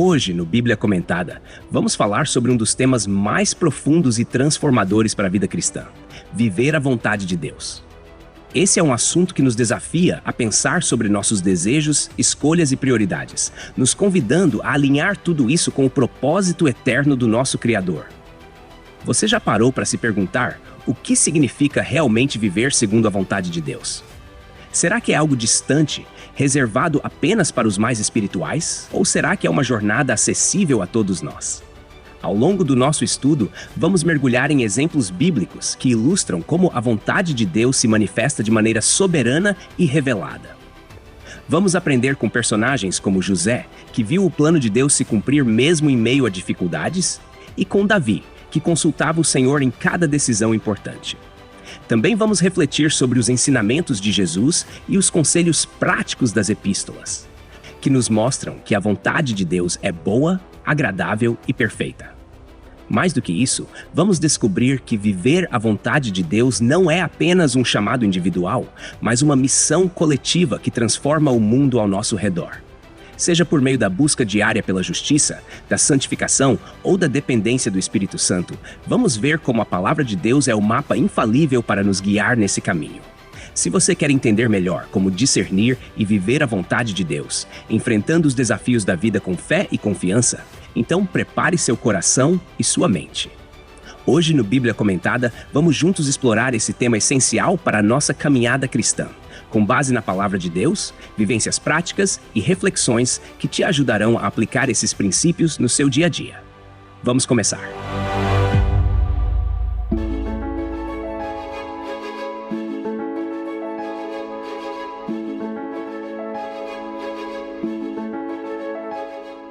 Hoje, no Bíblia Comentada, vamos falar sobre um dos temas mais profundos e transformadores para a vida cristã: viver a vontade de Deus. Esse é um assunto que nos desafia a pensar sobre nossos desejos, escolhas e prioridades, nos convidando a alinhar tudo isso com o propósito eterno do nosso Criador. Você já parou para se perguntar o que significa realmente viver segundo a vontade de Deus? Será que é algo distante, reservado apenas para os mais espirituais? Ou será que é uma jornada acessível a todos nós? Ao longo do nosso estudo, vamos mergulhar em exemplos bíblicos que ilustram como a vontade de Deus se manifesta de maneira soberana e revelada. Vamos aprender com personagens como José, que viu o plano de Deus se cumprir mesmo em meio a dificuldades, e com Davi, que consultava o Senhor em cada decisão importante. Também vamos refletir sobre os ensinamentos de Jesus e os conselhos práticos das epístolas, que nos mostram que a vontade de Deus é boa, agradável e perfeita. Mais do que isso, vamos descobrir que viver a vontade de Deus não é apenas um chamado individual, mas uma missão coletiva que transforma o mundo ao nosso redor. Seja por meio da busca diária pela justiça, da santificação ou da dependência do Espírito Santo, vamos ver como a palavra de Deus é o mapa infalível para nos guiar nesse caminho. Se você quer entender melhor como discernir e viver a vontade de Deus, enfrentando os desafios da vida com fé e confiança, então prepare seu coração e sua mente. Hoje no Bíblia Comentada, vamos juntos explorar esse tema essencial para a nossa caminhada cristã, com base na palavra de Deus, vivências práticas e reflexões que te ajudarão a aplicar esses princípios no seu dia a dia. Vamos começar!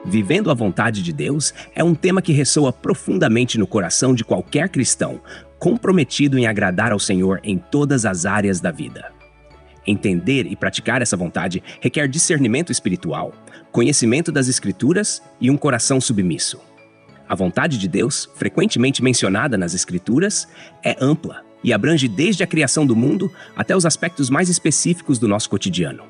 Vivendo a vontade de Deus é um tema que ressoa profundamente no coração de qualquer cristão, comprometido em agradar ao Senhor em todas as áreas da vida. Entender e praticar essa vontade requer discernimento espiritual, conhecimento das Escrituras e um coração submisso. A vontade de Deus, frequentemente mencionada nas Escrituras, é ampla e abrange desde a criação do mundo até os aspectos mais específicos do nosso cotidiano.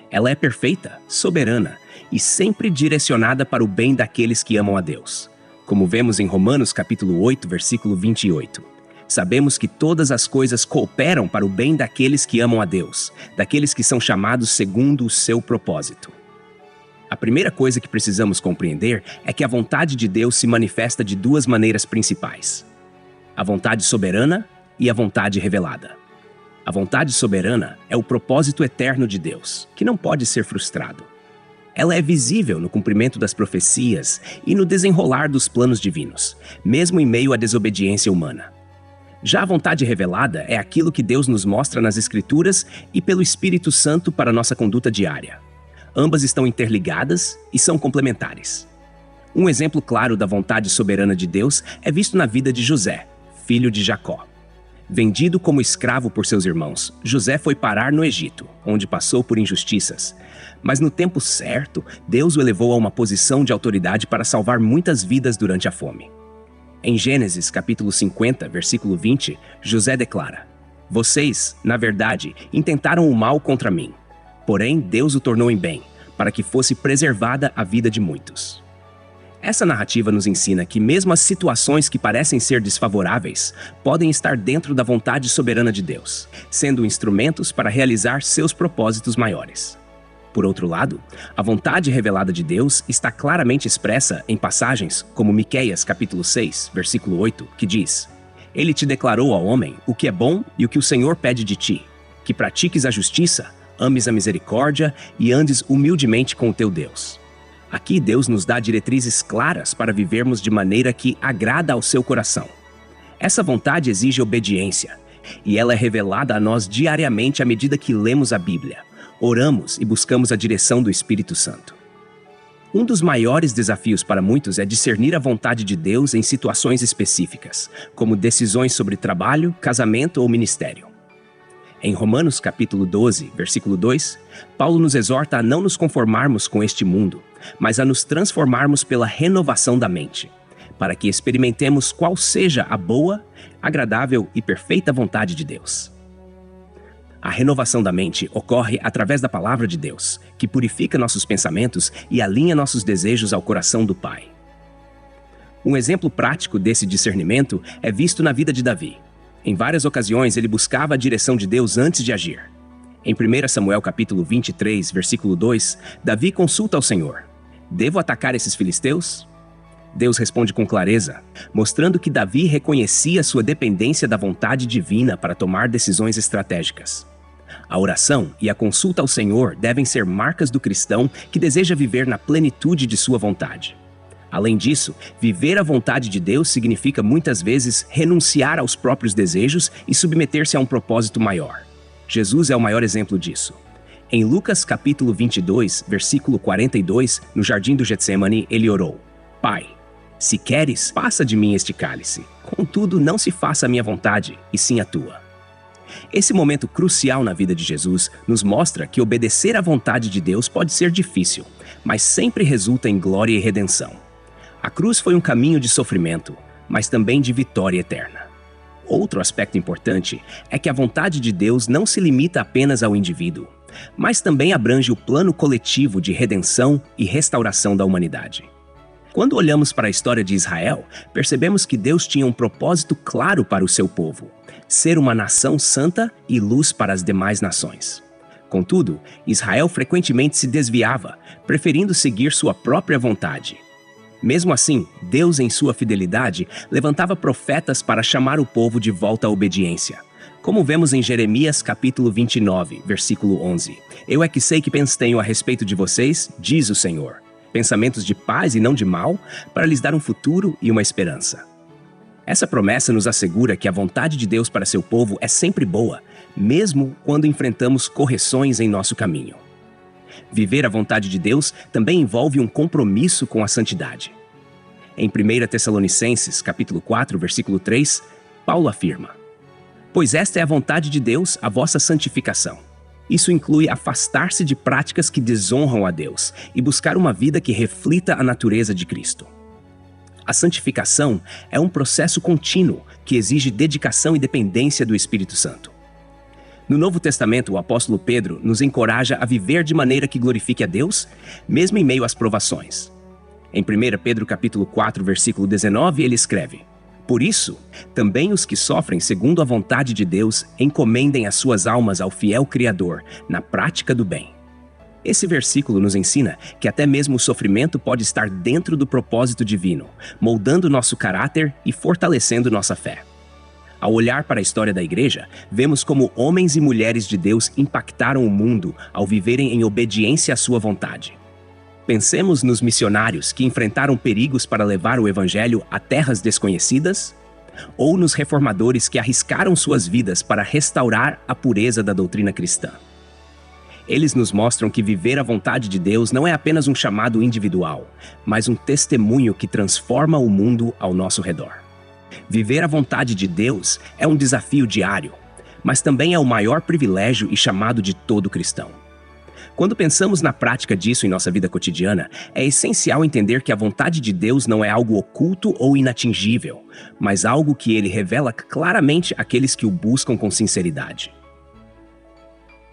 Ela é perfeita, soberana e sempre direcionada para o bem daqueles que amam a Deus. Como vemos em Romanos capítulo 8, versículo 28. Sabemos que todas as coisas cooperam para o bem daqueles que amam a Deus, daqueles que são chamados segundo o seu propósito. A primeira coisa que precisamos compreender é que a vontade de Deus se manifesta de duas maneiras principais: a vontade soberana e a vontade revelada. A vontade soberana é o propósito eterno de Deus, que não pode ser frustrado. Ela é visível no cumprimento das profecias e no desenrolar dos planos divinos, mesmo em meio à desobediência humana. Já a vontade revelada é aquilo que Deus nos mostra nas Escrituras e pelo Espírito Santo para nossa conduta diária. Ambas estão interligadas e são complementares. Um exemplo claro da vontade soberana de Deus é visto na vida de José, filho de Jacó. Vendido como escravo por seus irmãos, José foi parar no Egito, onde passou por injustiças. Mas no tempo certo, Deus o elevou a uma posição de autoridade para salvar muitas vidas durante a fome. Em Gênesis capítulo 50, versículo 20, José declara: "Vocês, na verdade, intentaram o mal contra mim, porém Deus o tornou em bem, para que fosse preservada a vida de muitos." Essa narrativa nos ensina que mesmo as situações que parecem ser desfavoráveis podem estar dentro da vontade soberana de Deus, sendo instrumentos para realizar seus propósitos maiores. Por outro lado, a vontade revelada de Deus está claramente expressa em passagens como Miqueias capítulo 6, versículo 8, que diz: "Ele te declarou ao homem o que é bom e o que o Senhor pede de ti, que pratiques a justiça, ames a misericórdia e andes humildemente com o teu Deus." Aqui Deus nos dá diretrizes claras para vivermos de maneira que agrada ao seu coração. Essa vontade exige obediência, e ela é revelada a nós diariamente à medida que lemos a Bíblia, oramos e buscamos a direção do Espírito Santo. Um dos maiores desafios para muitos é discernir a vontade de Deus em situações específicas, como decisões sobre trabalho, casamento ou ministério. Em Romanos capítulo 12, versículo 2, Paulo nos exorta a não nos conformarmos com este mundo, mas a nos transformarmos pela renovação da mente, para que experimentemos qual seja a boa, agradável e perfeita vontade de Deus. A renovação da mente ocorre através da palavra de Deus, que purifica nossos pensamentos e alinha nossos desejos ao coração do Pai. Um exemplo prático desse discernimento é visto na vida de Davi. Em várias ocasiões, ele buscava a direção de Deus antes de agir. Em 1 Samuel capítulo 23, versículo 2, Davi consulta ao Senhor: devo atacar esses filisteus? Deus responde com clareza, mostrando que Davi reconhecia sua dependência da vontade divina para tomar decisões estratégicas. A oração e a consulta ao Senhor devem ser marcas do cristão que deseja viver na plenitude de sua vontade. Além disso, viver a vontade de Deus significa muitas vezes renunciar aos próprios desejos e submeter-se a um propósito maior. Jesus é o maior exemplo disso. Em Lucas capítulo 22, versículo 42, no jardim do Getsêmani, ele orou: Pai, se queres, passa de mim este cálice. Contudo, não se faça a minha vontade, e sim a tua. Esse momento crucial na vida de Jesus nos mostra que obedecer à vontade de Deus pode ser difícil, mas sempre resulta em glória e redenção. A cruz foi um caminho de sofrimento, mas também de vitória eterna. Outro aspecto importante é que a vontade de Deus não se limita apenas ao indivíduo, mas também abrange o plano coletivo de redenção e restauração da humanidade. Quando olhamos para a história de Israel, percebemos que Deus tinha um propósito claro para o seu povo: ser uma nação santa e luz para as demais nações. Contudo, Israel frequentemente se desviava, preferindo seguir sua própria vontade. Mesmo assim, Deus, em sua fidelidade, levantava profetas para chamar o povo de volta à obediência. Como vemos em Jeremias capítulo 29, versículo 11. Eu é que sei que tenho a respeito de vocês, diz o Senhor, pensamentos de paz e não de mal, para lhes dar um futuro e uma esperança. Essa promessa nos assegura que a vontade de Deus para seu povo é sempre boa, mesmo quando enfrentamos correções em nosso caminho. Viver a vontade de Deus também envolve um compromisso com a santidade. Em 1 Tessalonicenses, capítulo 4, versículo 3, Paulo afirma: Pois esta é a vontade de Deus, a vossa santificação. Isso inclui afastar-se de práticas que desonram a Deus e buscar uma vida que reflita a natureza de Cristo. A santificação é um processo contínuo que exige dedicação e dependência do Espírito Santo. No Novo Testamento, o apóstolo Pedro nos encoraja a viver de maneira que glorifique a Deus, mesmo em meio às provações. Em 1 Pedro capítulo 4, versículo 19, ele escreve: Por isso, também os que sofrem segundo a vontade de Deus encomendem as suas almas ao fiel Criador, na prática do bem. Esse versículo nos ensina que até mesmo o sofrimento pode estar dentro do propósito divino, moldando nosso caráter e fortalecendo nossa fé. Ao olhar para a história da igreja, vemos como homens e mulheres de Deus impactaram o mundo ao viverem em obediência à sua vontade. Pensemos nos missionários que enfrentaram perigos para levar o evangelho a terras desconhecidas, ou nos reformadores que arriscaram suas vidas para restaurar a pureza da doutrina cristã. Eles nos mostram que viver a vontade de Deus não é apenas um chamado individual, mas um testemunho que transforma o mundo ao nosso redor. Viver a vontade de Deus é um desafio diário, mas também é o maior privilégio e chamado de todo cristão. Quando pensamos na prática disso em nossa vida cotidiana, é essencial entender que a vontade de Deus não é algo oculto ou inatingível, mas algo que Ele revela claramente àqueles que o buscam com sinceridade.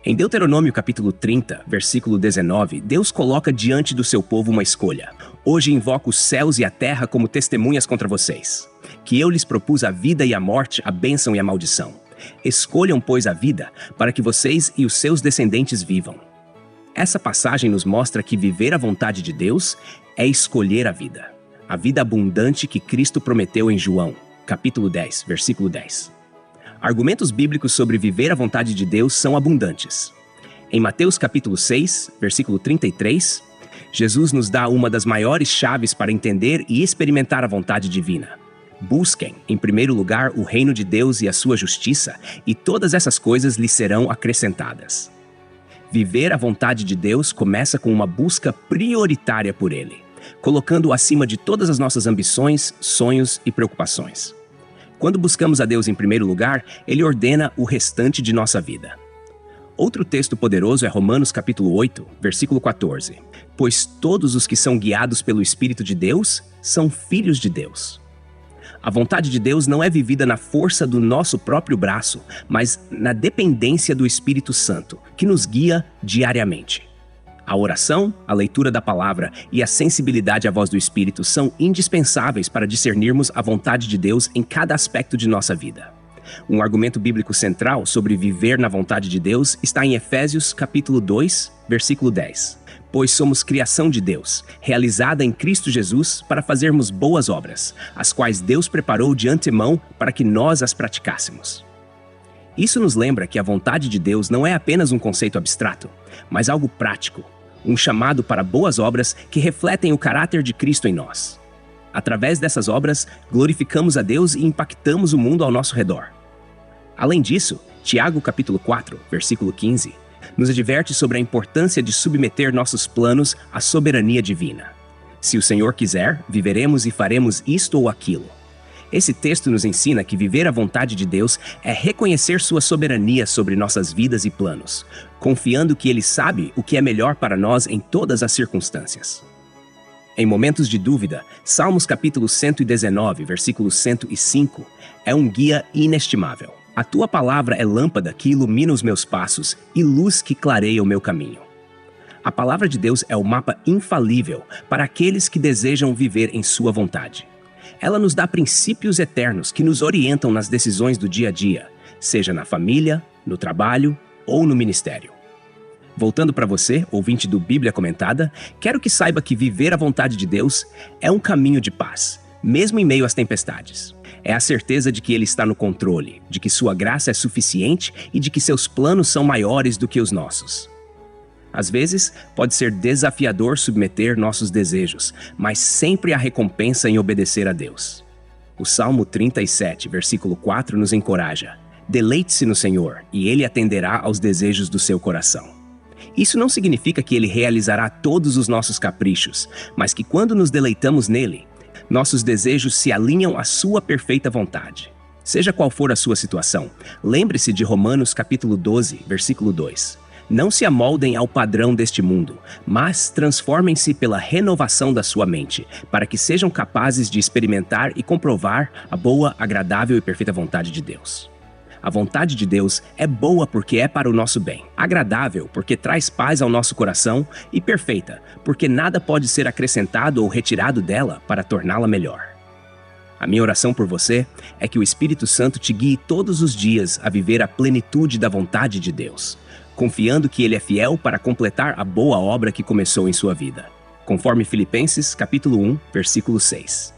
Em Deuteronômio capítulo 30, versículo 19, Deus coloca diante do seu povo uma escolha. Hoje invoco os céus e a terra como testemunhas contra vocês, que eu lhes propus a vida e a morte, a bênção e a maldição. Escolham, pois, a vida, para que vocês e os seus descendentes vivam. Essa passagem nos mostra que viver a vontade de Deus é escolher a vida abundante que Cristo prometeu em João, capítulo 10, versículo 10. Argumentos bíblicos sobre viver a vontade de Deus são abundantes. Em Mateus capítulo 6, versículo 33, Jesus nos dá uma das maiores chaves para entender e experimentar a vontade divina. Busquem, em primeiro lugar, o reino de Deus e a sua justiça, e todas essas coisas lhes serão acrescentadas. Viver a vontade de Deus começa com uma busca prioritária por Ele, colocando-o acima de todas as nossas ambições, sonhos e preocupações. Quando buscamos a Deus em primeiro lugar, Ele ordena o restante de nossa vida. Outro texto poderoso é Romanos capítulo 8, versículo 14. Pois todos os que são guiados pelo Espírito de Deus são filhos de Deus. A vontade de Deus não é vivida na força do nosso próprio braço, mas na dependência do Espírito Santo, que nos guia diariamente. A oração, a leitura da palavra e a sensibilidade à voz do Espírito são indispensáveis para discernirmos a vontade de Deus em cada aspecto de nossa vida. Um argumento bíblico central sobre viver na vontade de Deus está em Efésios capítulo 2, versículo 10. Pois somos criação de Deus, realizada em Cristo Jesus para fazermos boas obras, as quais Deus preparou de antemão para que nós as praticássemos. Isso nos lembra que a vontade de Deus não é apenas um conceito abstrato, mas algo prático, um chamado para boas obras que refletem o caráter de Cristo em nós. Através dessas obras, glorificamos a Deus e impactamos o mundo ao nosso redor. Além disso, Tiago capítulo 4, versículo 15, nos adverte sobre a importância de submeter nossos planos à soberania divina. Se o Senhor quiser, viveremos e faremos isto ou aquilo. Esse texto nos ensina que viver a vontade de Deus é reconhecer sua soberania sobre nossas vidas e planos, confiando que Ele sabe o que é melhor para nós em todas as circunstâncias. Em momentos de dúvida, Salmos capítulo 119, versículo 105, é um guia inestimável. A tua palavra é lâmpada que ilumina os meus passos e luz que clareia o meu caminho. A palavra de Deus é o mapa infalível para aqueles que desejam viver em sua vontade. Ela nos dá princípios eternos que nos orientam nas decisões do dia a dia, seja na família, no trabalho ou no ministério. Voltando para você, ouvinte do Bíblia Comentada, quero que saiba que viver a vontade de Deus é um caminho de paz, mesmo em meio às tempestades. É a certeza de que Ele está no controle, de que sua graça é suficiente e de que seus planos são maiores do que os nossos. Às vezes, pode ser desafiador submeter nossos desejos, mas sempre há recompensa em obedecer a Deus. O Salmo 37, versículo 4 nos encoraja: deleite-se no Senhor, e Ele atenderá aos desejos do seu coração. Isso não significa que Ele realizará todos os nossos caprichos, mas que quando nos deleitamos nele, nossos desejos se alinham à sua perfeita vontade. Seja qual for a sua situação, lembre-se de Romanos capítulo 12, versículo 2. Não se amoldem ao padrão deste mundo, mas transformem-se pela renovação da sua mente, para que sejam capazes de experimentar e comprovar a boa, agradável e perfeita vontade de Deus. A vontade de Deus é boa porque é para o nosso bem, agradável porque traz paz ao nosso coração e perfeita porque nada pode ser acrescentado ou retirado dela para torná-la melhor. A minha oração por você é que o Espírito Santo te guie todos os dias a viver a plenitude da vontade de Deus, confiando que Ele é fiel para completar a boa obra que começou em sua vida, conforme Filipenses capítulo 1, versículo 6.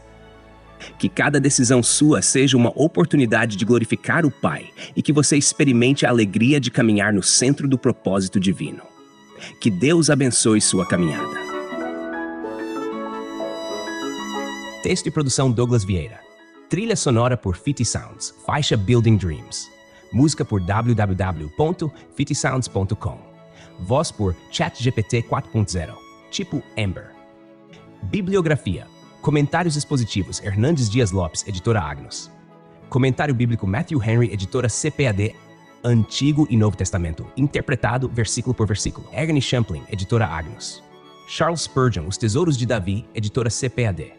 Que cada decisão sua seja uma oportunidade de glorificar o Pai e que você experimente a alegria de caminhar no centro do propósito divino. Que Deus abençoe sua caminhada. Texto e produção Douglas Vieira. Trilha sonora por Fitty Sounds, faixa Building Dreams. Música por www.fittysounds.com. Voz por ChatGPT 4.0, tipo Ember. Bibliografia. Comentários expositivos Hernandes Dias Lopes, editora Agnus. Comentário bíblico Matthew Henry, editora CPAD, Antigo e Novo Testamento, interpretado versículo por versículo. Agni Champlin, editora Agnus. Charles Spurgeon, Os Tesouros de Davi, editora CPAD.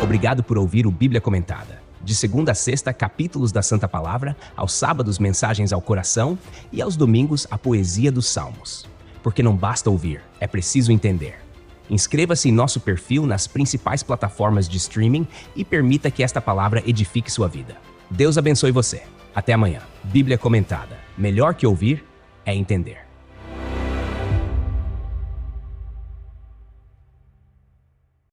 Obrigado por ouvir o Bíblia Comentada. De segunda a sexta, capítulos da Santa Palavra, aos sábados, mensagens ao coração e aos domingos, a poesia dos Salmos. Porque não basta ouvir, é preciso entender. Inscreva-se em nosso perfil nas principais plataformas de streaming e permita que esta palavra edifique sua vida. Deus abençoe você. Até amanhã. Bíblia Comentada. Melhor que ouvir é entender.